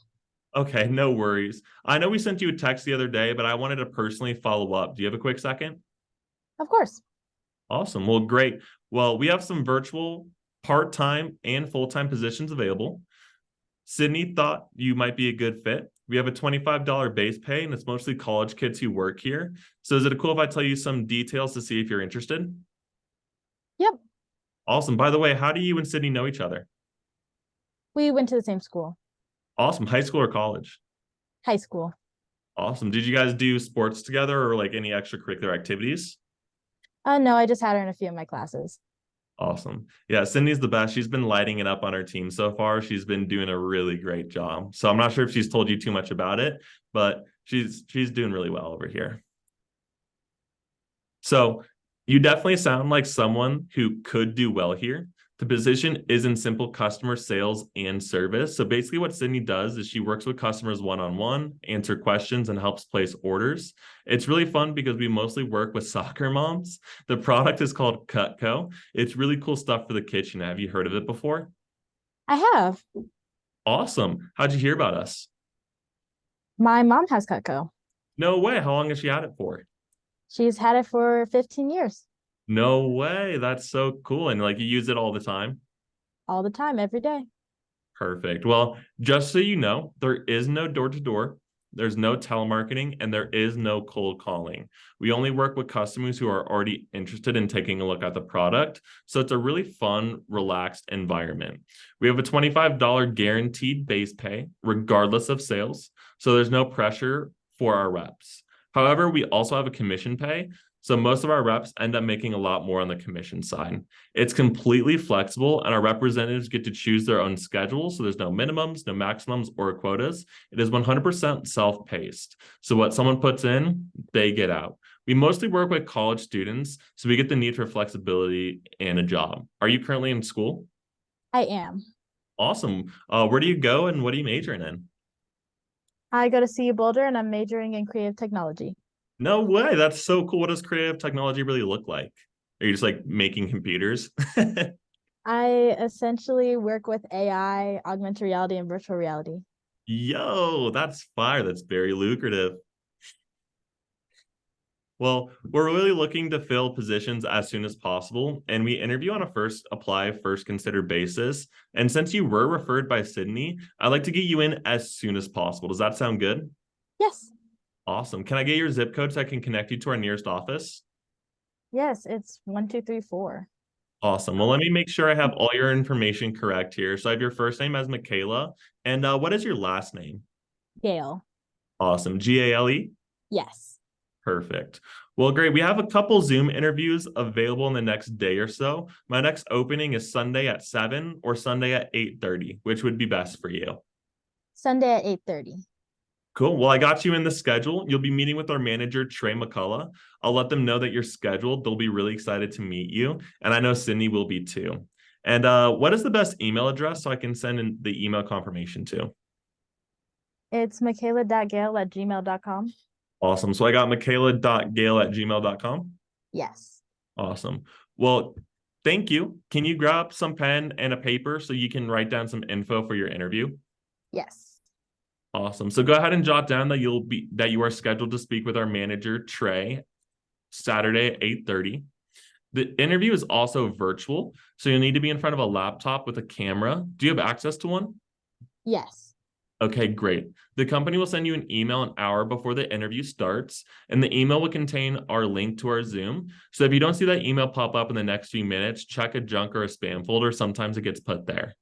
Okay, no worries. I know we sent you a text the other day, but I wanted to personally follow up. Do you have a quick second? Of course. Awesome. Well, great. Well, we have some virtual part-time and full-time positions available. Sydney thought you might be a good fit. We have a $25 base pay, and it's mostly college kids who work here. So is it cool if I tell you some details to see if you're interested? Yep. Awesome. By the way, how do you and Sydney know each other? We went to the same school. Awesome. High school or college? High school. Awesome. Did you guys do sports together or like any extracurricular activities? No, I just had her in a few of my classes. Awesome. Yeah, Sydney's the best. She's been lighting it up on her team so far. She's been doing a really great job. So I'm not sure if she's told you too much about it, but she's doing really well over here. So you definitely sound like someone who could do well here. The position is in simple customer sales and service. So basically what Sydney does is she works with customers one-on-one, answer questions, and helps place orders. It's really fun because we mostly work with soccer moms. The product is called Cutco. It's really cool stuff for the kitchen. Have you heard of it before? I have. Awesome. How'd you hear about us? My mom has Cutco. No way. How long has she had it for? She's had it for 15 years. No way. That's so cool. And like you use it all the time? All the time, every day. Perfect. Well, just so you know, there is no door-to-door, there's no telemarketing, and there is no cold calling. We only work with customers who are already interested in taking a look at the product. So it's a really fun, relaxed environment. We have a $25 guaranteed base pay, regardless of sales. So there's no pressure for our reps. However, we also have a commission pay. So most of our reps end up making a lot more on the commission side. It's completely flexible, and our representatives get to choose their own schedule. So there's no minimums, no maximums, or quotas. It is 100% self-paced. So what someone puts in, they get out. We mostly work with college students, so we get the need for flexibility and a job. Are you currently in school? I am. Awesome. Where do you go and what are you majoring in? I go to CU Boulder and I'm majoring in creative technology. No way. That's so cool. What does creative technology really look like? Are you just like making computers? I essentially work with AI, augmented reality, and virtual reality. Yo, that's fire. That's very lucrative. Well, we're really looking to fill positions as soon as possible, and we interview on a first apply, first consider basis. And since you were referred by Sydney, I'd like to get you in as soon as possible. Does that sound good? Yes. Awesome. Can I get your zip code so I can connect you to our nearest office? Yes, it's 1234. Awesome. Well, let me make sure I have all your information correct here. So I have your first name as Michaela. And what is your last name? Gale. Awesome. Gale? Yes. Perfect. Well, great. We have a couple Zoom interviews available in the next day or so. My next opening is Sunday at 7 or Sunday at 8:30, which would be best for you. Sunday at 8:30. Cool. Well, I got you in the schedule. You'll be meeting with our manager, Trey McCullough. I'll let them know that you're scheduled. They'll be really excited to meet you. And I know Sydney will be too. And what is the best email address so I can send in the email confirmation to? It's michaela.gale@gmail.com. Awesome. So I got michaela.gale@gmail.com. Yes. Awesome. Well, thank you. Can you grab some pen and a paper so you can write down some info for your interview? Yes. Awesome. So go ahead and jot down that you are scheduled to speak with our manager, Trey, Saturday at 8:30. The interview is also virtual, so you'll need to be in front of a laptop with a camera. Do you have access to one? Yes. Okay, great. The company will send you an email an hour before the interview starts, and the email will contain our link to our Zoom. So if you don't see that email pop up in the next few minutes, check a junk or a spam folder. Sometimes it gets put there.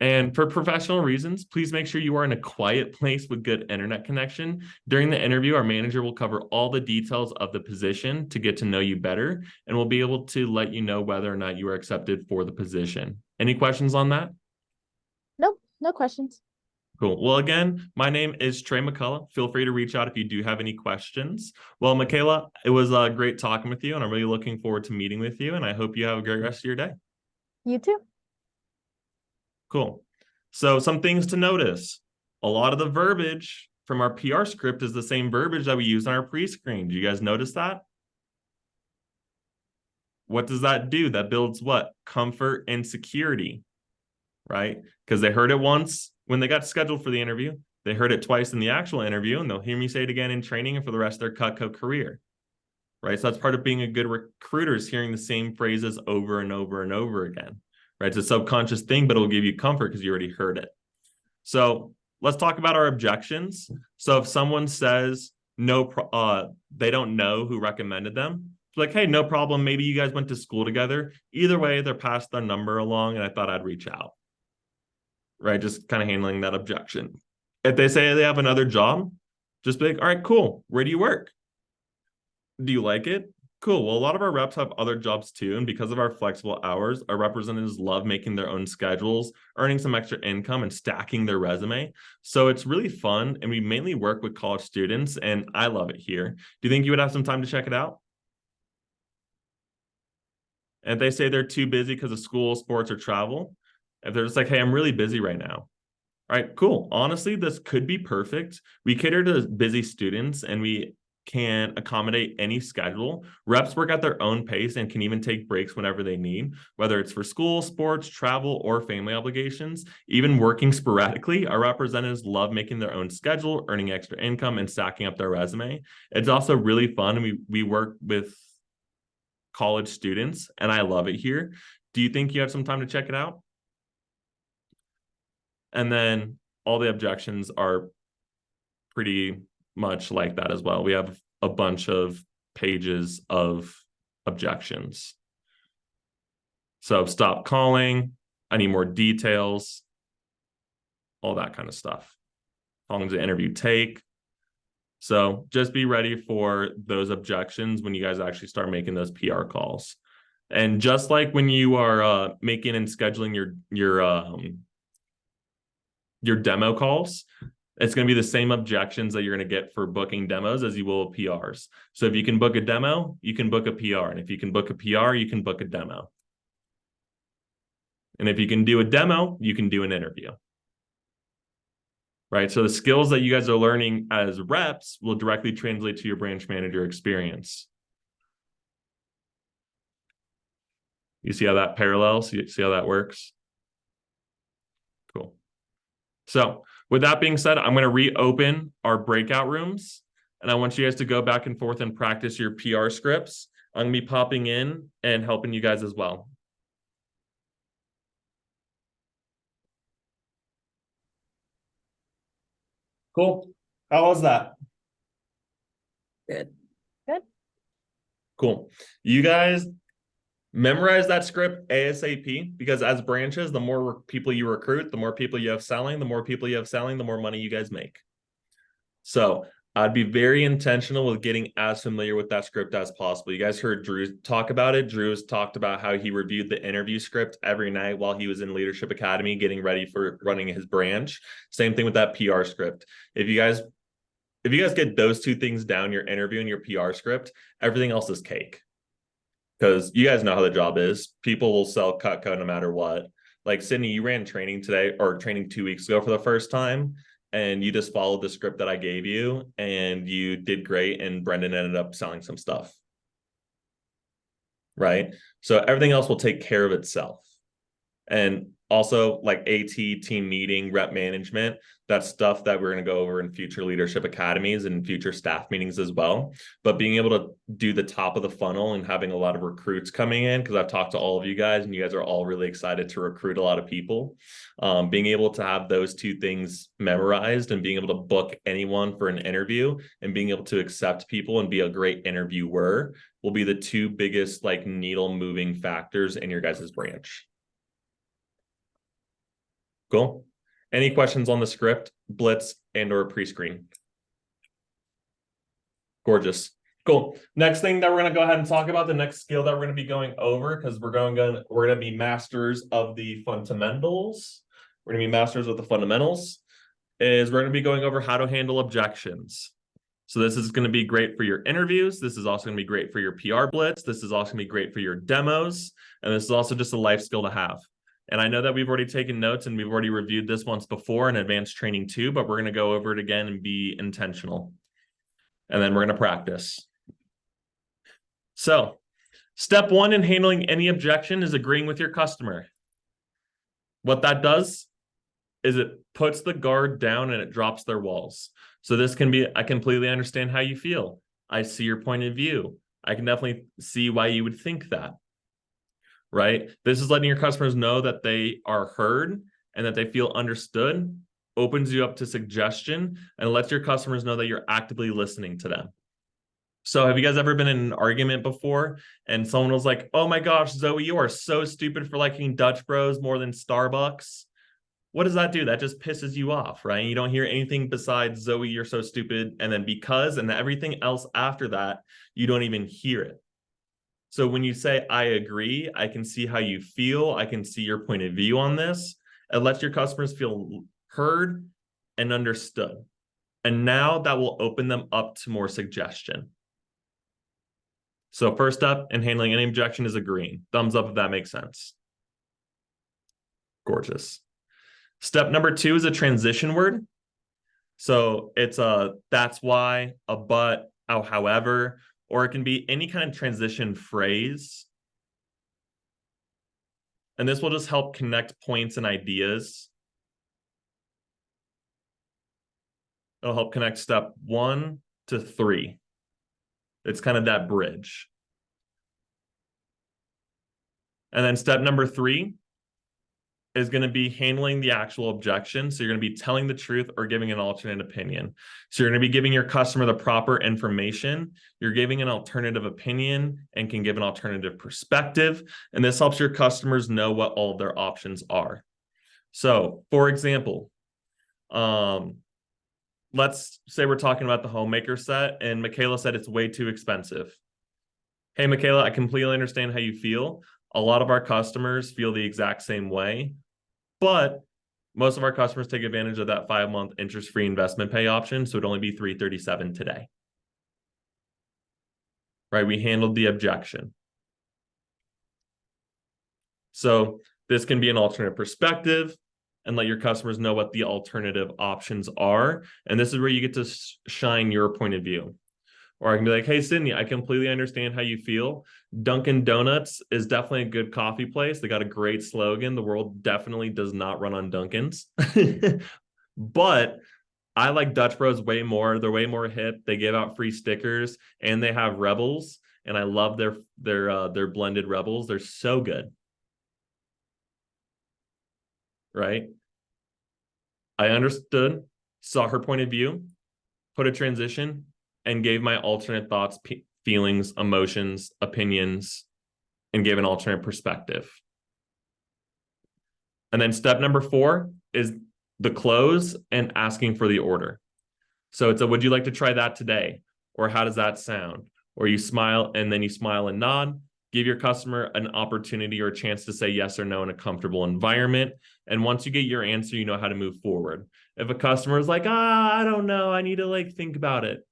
And for professional reasons, please make sure you are in a quiet place with good internet connection. During the interview, our manager will cover all the details of the position to get to know you better, and we'll be able to let you know whether or not you are accepted for the position. Any questions on that? Nope. No questions. Cool. Well, again, my name is Trey McCullough. Feel free to reach out if you do have any questions. Well, Michaela, it was great talking with you, and I'm really looking forward to meeting with you, and I hope you have a great rest of your day. You too. Cool. So some things to notice. A lot of the verbiage from our PR script is the same verbiage that we use on our pre-screen. Do you guys notice that? What does that do? That builds what? Comfort and security, right? Because they heard it once when they got scheduled for the interview. They heard it twice in the actual interview, and they'll hear me say it again in training and for the rest of their Cutco career, right? So that's part of being a good recruiter, is hearing the same phrases over and over and over again, right? It's a subconscious thing, but it'll give you comfort because you already heard it. So let's talk about our objections. So if someone says they don't know who recommended them, it's like, hey, no problem. Maybe you guys went to school together. Either way, they're passed their number along, and I thought I'd reach out, right? Just kind of handling that objection. If they say they have another job, just be like, all right, cool. Where do you work? Do you like it? Cool. Well, a lot of our reps have other jobs too. And because of our flexible hours, our representatives love making their own schedules, earning some extra income, and stacking their resume. So it's really fun. And we mainly work with college students, and I love it here. Do you think you would have some time to check it out? And if they say they're too busy because of school, sports, or travel, if they're just like, hey, I'm really busy right now. All right, cool. Honestly, this could be perfect. We cater to busy students, and we can accommodate any schedule. Reps work at their own pace and can even take breaks whenever they need, whether it's for school, sports, travel, or family obligations. Even working sporadically, our representatives love making their own schedule, earning extra income, and stacking up their resume. It's also really fun, and we work with college students, and I love it here. Do you think you have some time to check it out? And then all the objections are pretty much like that as well. We have a bunch of pages of objections. So stop calling, I need more details, all that kind of stuff. How long does the interview take? So just be ready for those objections when you guys actually start making those PR calls. And just like when you are making and scheduling your demo calls, it's going to be the same objections that you're going to get for booking demos as you will with PRs. So if you can book a demo, you can book a PR. And if you can book a PR, you can book a demo. And if you can do a demo, you can do an interview. Right? So the skills that you guys are learning as reps will directly translate to your branch manager experience. You see how that parallels? You see how that works? Cool. So with that being said, I'm going to reopen our breakout rooms, and I want you guys to go back and forth and practice your PR scripts. I'm going to be popping in and helping you guys as well. Cool. How was that? Good. Good. Cool. You guys memorize that script ASAP, because as branches, the more people you recruit, the more people you have selling, the more people you have selling, the more money you guys make. So I'd be very intentional with getting as familiar with that script as possible. You guys heard Drew talk about it. Drew's talked about how he reviewed the interview script every night while he was in Leadership Academy, getting ready for running his branch. Same thing with that PR script. If you guys get those two things down, your interview and your PR script, everything else is cake. Because you guys know how the job is. People will sell Cutco no matter what. Like Sydney, you ran training today, or training 2 weeks ago for the first time, and you just followed the script that I gave you, and you did great, and Brendan ended up selling some stuff. Right? So everything else will take care of itself. And also, like AT, team meeting, rep management, that's stuff that we're going to go over in future leadership academies and future staff meetings as well. But being able to do the top of the funnel and having a lot of recruits coming in, because I've talked to all of you guys and you guys are all really excited to recruit a lot of people. Being able to have those two things memorized and being able to book anyone for an interview and being able to accept people and be a great interviewer will be the two biggest like needle moving factors in your guys' branch. Cool. Any questions on the script, blitz, and or pre-screen? Gorgeous. Cool. Next thing that we're going to go ahead and talk about, the next skill that we're going to be going over, because we're going to be masters of the fundamentals. We're going to be masters of the fundamentals, is we're going to be going over how to handle objections. So this is going to be great for your interviews. This is also going to be great for your PR blitz. This is also going to be great for your demos. And this is also just a life skill to have. And I know that we've already taken notes and we've already reviewed this once before in advanced training too, but we're going to go over it again and be intentional. And then we're going to practice. So step one in handling any objection is agreeing with your customer. What that does is it puts the guard down and it drops their walls. So this can be, I completely understand how you feel. I see your point of view. I can definitely see why you would think that, right? This is letting your customers know that they are heard and that they feel understood, opens you up to suggestion, and lets your customers know that you're actively listening to them. So have you guys ever been in an argument before and someone was like, oh my gosh, Zoe, you are so stupid for liking Dutch Bros more than Starbucks? What does that do? That just pisses you off, right? You don't hear anything besides Zoe, you're so stupid. And then because, and everything else after that, you don't even hear it. So when you say, I agree, I can see how you feel. I can see your point of view on this. It lets your customers feel heard and understood. And now that will open them up to more suggestion. So first up in handling any objection is agreeing. Thumbs up if that makes sense. Gorgeous. Step number 2 is a transition word. So it's a that's why, a but, a however, or it can be any kind of transition phrase. And this will just help connect points and ideas. It'll help connect step 1 to 3. It's kind of that bridge. And then step number 3 is going to be handling the actual objection. So you're going to be telling the truth or giving an alternate opinion. So you're going to be giving your customer the proper information. You're giving an alternative opinion and can give an alternative perspective. And this helps your customers know what all of their options are. So for example, let's say we're talking about the homemaker set and Michaela said it's way too expensive. Hey, Michaela, I completely understand how you feel. A lot of our customers feel the exact same way, but most of our customers take advantage of that 5-month interest-free investment pay option. So it'd only be $337 today. Right? We handled the objection. So this can be an alternate perspective and let your customers know what the alternative options are. And this is where you get to shine your point of view. Or I can be like, hey, Sydney, I completely understand how you feel. Dunkin' Donuts is definitely a good coffee place. They got a great slogan. The world definitely does not run on Dunkin's. But I like Dutch Bros way more. They're way more hip. They give out free stickers and they have Rebels. And I love their blended Rebels. They're so good. Right? I understood, saw her point of view, put a transition, and gave my alternate thoughts, feelings, emotions, opinions, and gave an alternate perspective. And then step number 4 is the close and asking for the order. So it's a, would you like to try that today? Or how does that sound? Or you smile and then you smile and nod. Give your customer an opportunity or a chance to say yes or no in a comfortable environment. And once you get your answer, you know how to move forward. If a customer is like, I don't know, I need to think about it.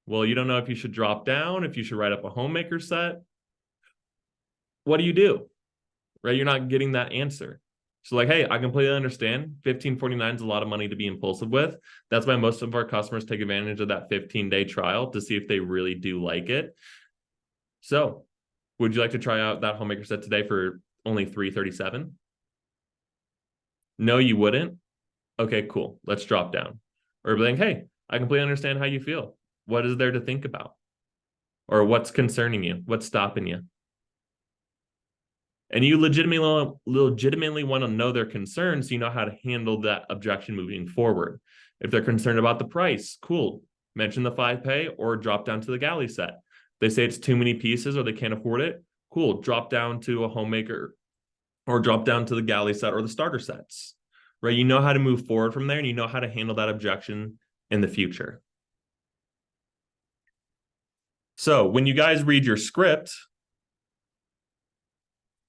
Well, you don't know if you should drop down, if you should write up a homemaker set. What do you do? Right? You're not getting that answer. So hey, I completely understand. $15.49 is a lot of money to be impulsive with. That's why most of our customers take advantage of that 15-day trial to see if they really do like it. So would you like to try out that homemaker set today for only $337? No, you wouldn't? Okay, cool. Let's drop down. Or be like, hey, I completely understand how you feel. What is there to think about? Or what's concerning you? What's stopping you? And you legitimately want to know their concerns so you know how to handle that objection moving forward. If they're concerned about the price, cool. Mention the 5-pay or drop down to the galley set. They say it's too many pieces or they can't afford it, cool. Drop down to a homemaker or drop down to the galley set or the starter sets, right? You know how to move forward from there and you know how to handle that objection in the future. So when you guys read your script,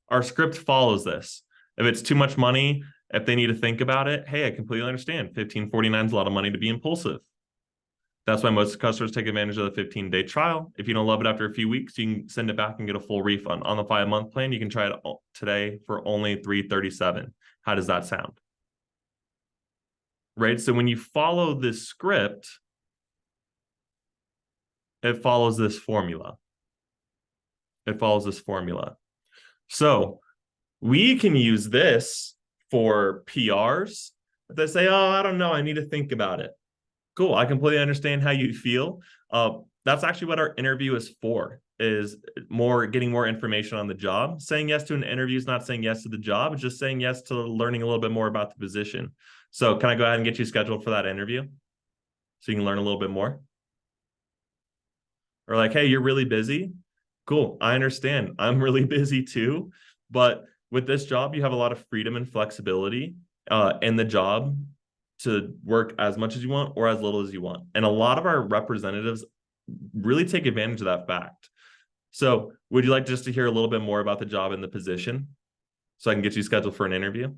our script follows this. If it's too much money, If they need to think about it, hey, I completely understand. 1549 is a lot of money to be impulsive. That's why most customers take advantage of the 15-day trial. If you don't love it after a few weeks, you can send it back and get a full refund. On the 5-month plan, you can try it today for only $337. How does that sound? Right? So when you follow this script, it follows this formula. It follows this formula. So we can use this for PRs. If they say, oh, I don't know, I need to think about it. Cool, I completely understand how you feel. That's actually what our interview is for, is getting more information on the job. Saying yes to an interview is not saying yes to the job, it's just saying yes to learning a little bit more about the position. So can I go ahead and get you scheduled for that interview so you can learn a little bit more? Or like, hey, you're really busy. Cool, I understand. I'm really busy too. But with this job, you have a lot of freedom and flexibility in the job to work as much as you want or as little as you want. And a lot of our representatives really take advantage of that fact. So would you like just to hear a little bit more about the job and the position so I can get you scheduled for an interview?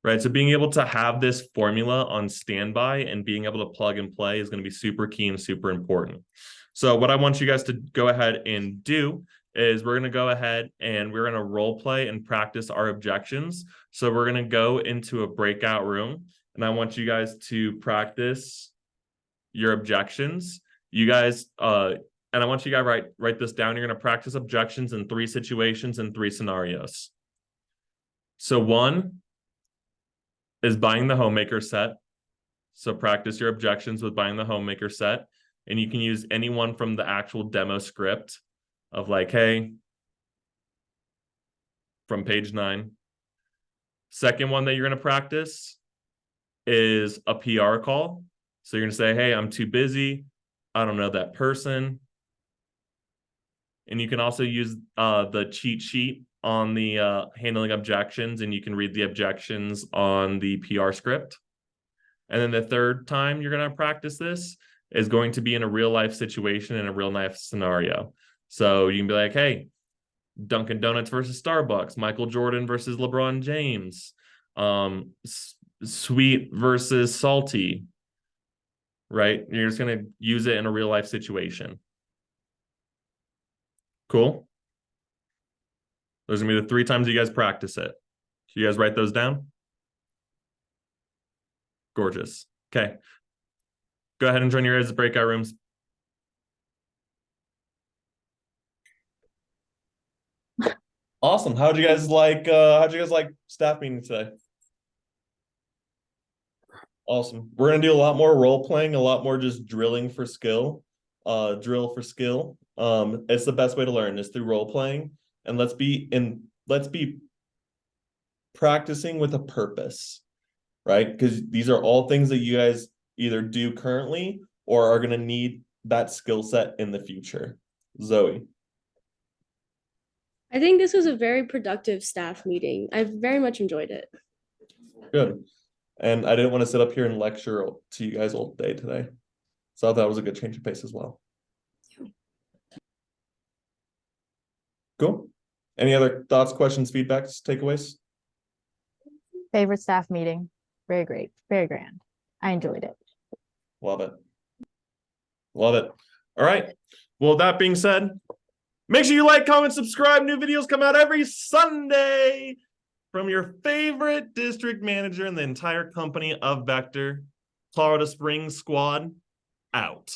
Right, so being able to have this formula on standby and being able to plug and play is going to be super key and super important. So what I want you guys to go ahead and do is we're going to go ahead and we're going to role play and practice our objections. So we're going to go into a breakout room and I want you guys to practice your objections. You guys, and I want you guys write this down. You're going to practice objections in 3 situations and 3 scenarios. So 1 is buying the homemaker set. So practice your objections with buying the homemaker set. And you can use any one from the actual demo script of like, hey, from page 9. Second one that you're going to practice is a PR call. So you're going to say, hey, I'm too busy. I don't know that person. And you can also use the cheat sheet on the handling objections, and you can read the objections on the PR script. And then the third time you're going to practice this is going to be in a real life situation, in a real life scenario. So you can be like, hey, Dunkin' Donuts versus Starbucks, Michael Jordan versus LeBron James, sweet versus salty, right? You're just going to use it in a real life situation. Cool. Those are going to be the 3 times you guys practice it. So you guys write those down? Gorgeous. Okay. Go ahead and join your guys' breakout rooms. Awesome. How'd you guys like staff meeting today? Awesome. We're gonna do a lot more role playing, a lot more just drilling for skill. Drill for skill. It's the best way to learn is through role playing. And let's be practicing with a purpose, right? Because these are all things that you guys either do currently or are going to need that skill set in the future. Zoe. I think this was a very productive staff meeting. I very much enjoyed it. Good. And I didn't want to sit up here and lecture to you guys all day today. So I thought that was a good change of pace as well. Cool. Any other thoughts, questions, feedbacks, takeaways? Favorite staff meeting. Very great. Very grand. I enjoyed it. Love it. Love it. All right. Well, that being said, make sure you like, comment, subscribe. New videos come out every Sunday from your favorite district manager in the entire company of Vector. Colorado Springs Squad out.